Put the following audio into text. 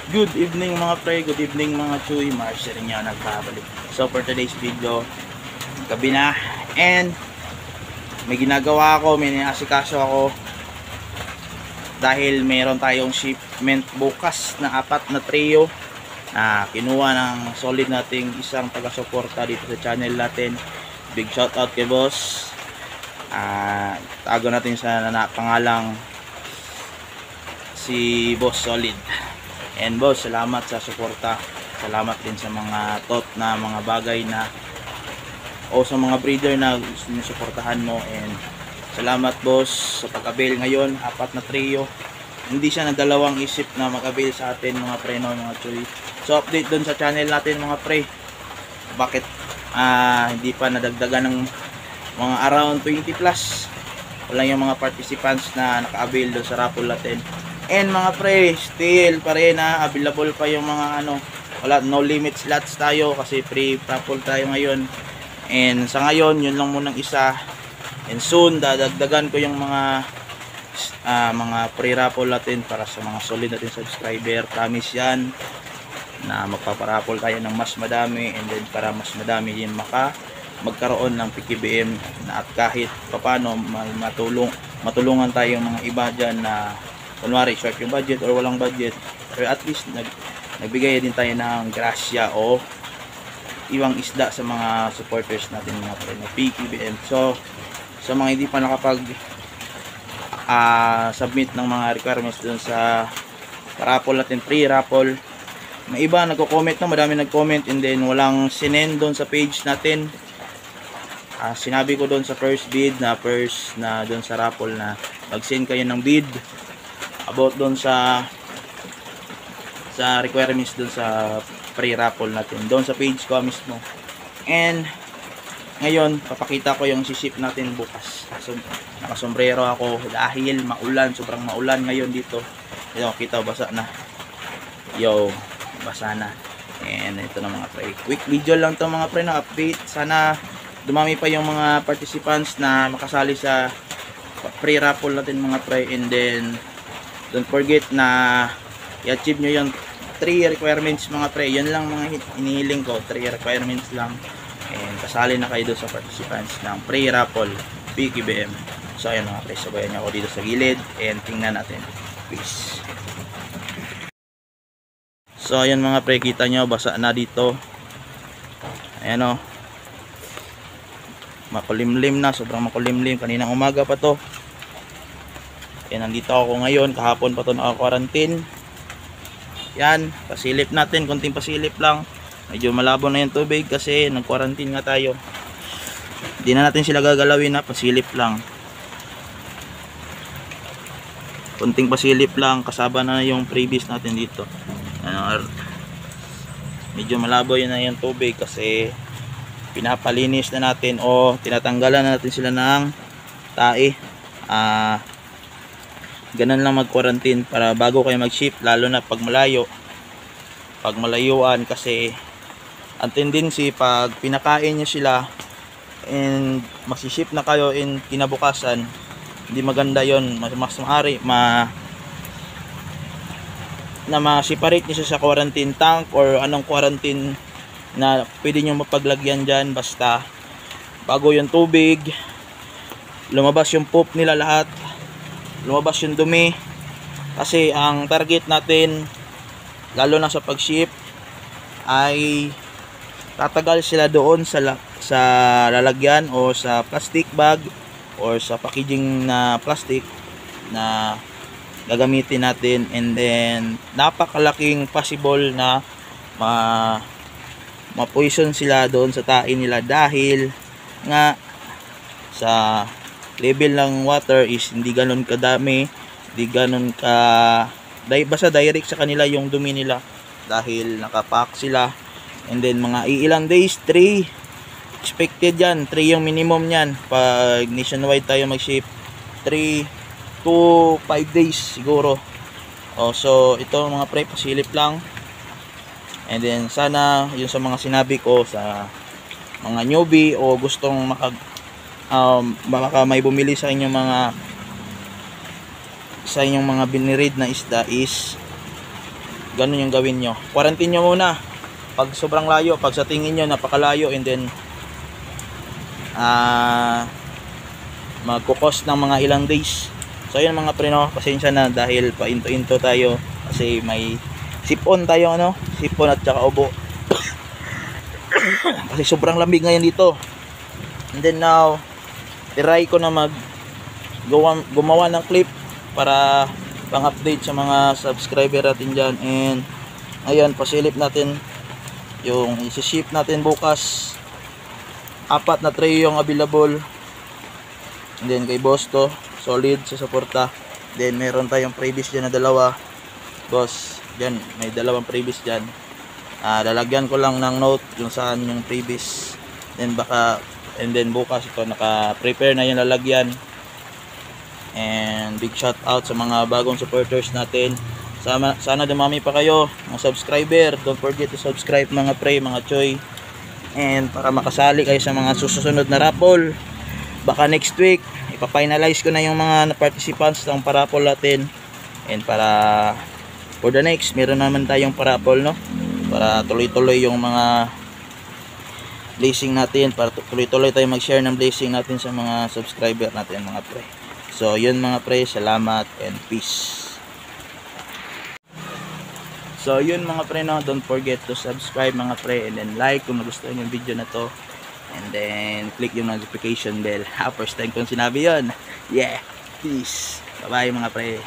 Good evening mga pre, good evening mga chuy, Marcia rin yan nagbabalik. So for today's video, gabi na and may ginagawa ako, may niasikaso ako dahil meron tayong shipment bukas na 4 na trio na kinuha ng solid nating isang taga-suporta dito sa channel natin. Big shout out kay boss. Tago natin sa pangalang si Boss Solid. And boss, salamat sa suporta. Salamat din sa mga top na mga bagay na o sa mga breeder na sinusuportahan mo. And salamat boss sa pag-avail ngayon, 4 na trio. Hindi siya nagdalawang isip na mag-avail sa atin mga pre, no, mga chuy. So update dun sa channel natin mga pre. Bakit hindi pa nadagdagan ng mga around 20 plus. Wala yung mga participants na naka-avail dun sa raffle natin. And mga pre, still pa rin available pa yung mga wala, no limit slots tayo kasi free raffle tayo ngayon. And sa ngayon, yun lang munang isa. And soon, dadagdagan ko yung mga free raffle natin para sa mga solid natin subscriber. Promise yan na magpaparaffle tayo ng mas madami, and then para mas madami din magkaroon ng PKBM na at kahit papano matulungan tayo mga iba dyan na kunwari short yung budget or walang budget, pero at least nagbigay din tayo ng grasya o iwang isda sa mga supporters natin mga pre na PKBM. So sa mga hindi pa nakapag submit ng mga requirements dun sa raffle natin, free raffle, may iba nagko-comment na, madami nag-comment and then walang sinend dun sa page natin. Sinabi ko dun sa first bid na dun sa raffle na mag-send kayo ng bid about doon sa requirements doon sa free raffle natin doon sa page ko mismo. And ngayon papakita ko yung ship natin bukas. So nakasombrero ako dahil maulan, sobrang maulan ngayon dito. Ito kita, basa na. Basa na. And ito na mga pre, quick video lang to mga pre na update. Sana dumami pa yung mga participants na makasali sa free raffle natin mga pre. And then don't forget na i-achieve nyo yung 3 requirements mga pre. Yun lang mga inihiling ko, 3 requirements lang. And kasali na kayo doon sa participants ng free raffle PKBM. So ayun mga pre, sabayan nyo ako dito sa gilid and tingnan natin. Peace. So ayun mga pre, kita nyo basa na dito. Ayan o, makulimlim na, sobrang makulimlim. Kaninang umaga pa to. Yan, nandito ako ngayon, kahapon pa ito naka-quarantine. Yan, pasilip natin, konting pasilip lang. Medyo malabo na yung tubig kasi nag-quarantine nga tayo. Hindi na natin sila gagalawin na, pasilip lang. Konting pasilip lang, kasaba na yung previous natin dito. Medyo malabo yun na yung tubig kasi pinapalinis na natin o tinatanggalan na natin sila ng tae. Ganun lang mag-quarantine para bago kayo mag-ship, lalo na pag malayuan, kasi ang tendency pag pinakain nyo sila and mag-ship na kayo in kinabukasan, hindi maganda yon. Mas maaari na ma-separate nyo siya sa quarantine tank or anong quarantine na pwede nyo mapaglagyan dyan, basta bago yung tubig, lumabas yung poop nila lahat, lumabas yung dumi. Kasi ang target natin lalo na sa pag-ship ay tatagal sila doon sa lalagyan o sa plastic bag or sa packaging na plastic na gagamitin natin. And then napakalaking possible na ma-poison sila doon sa tae nila dahil nga sa level ng water is hindi ganun kadami, hindi ganun basta direct sa kanila yung dumi nila dahil nakapack sila. And then mga ilang days, 3 expected yan, 3 yung minimum yan pag nationwide tayo mag-ship, 3 to 5 days siguro. So ito mga pre, pasilip lang. And then sana yung sa mga sinabi ko sa mga newbie o gustong baka may bumili sa inyong mga biniread na isda is ganun yung gawin nyo. Quarantine nyo muna pag sobrang layo, pag sa tingin nyo napakalayo, and then magkukos ng mga ilang days. So yun mga pre, no, pasensya na dahil painto-into tayo kasi may sipon tayo, ano, sipon at saka ubo. Kasi sobrang lamig ngayon dito. And then now try ko na gumawa ng clip para pang-update sa mga subscriber natin dyan. And ayan, pasilip natin yung isi-ship natin bukas. 4 na tray yung available. And then kay boss to, solid sa suporta. Then meron tayong previous dyan na 2, boss. Dyan, may 2 previous dyan. Lalagyan ko lang ng note yung saan yung previous. Then bukas ito naka-prepare na yung lalagyan. And big shout out sa mga bagong supporters natin. Sana dumami pa kayo mga subscriber. Don't forget to subscribe mga pre, mga choy. And para makasali kayo sa mga susunod na raffle. Baka next week ipa-finalize ko na yung mga participants ng paraffle natin. And para for the next, meron naman tayong paraffle, no? Para tuloy-tuloy yung mga blessing natin, para tuloy-tuloy tayo mag-share ng blessing natin sa mga subscriber natin mga pre. So yun mga pre, salamat and peace. So yun mga pre, no, don't forget to subscribe mga pre, and then like kung nagustuhan yung video na to, and then click yung notification bell. First time kong sinabi yun. Yeah, peace, bye bye mga pre.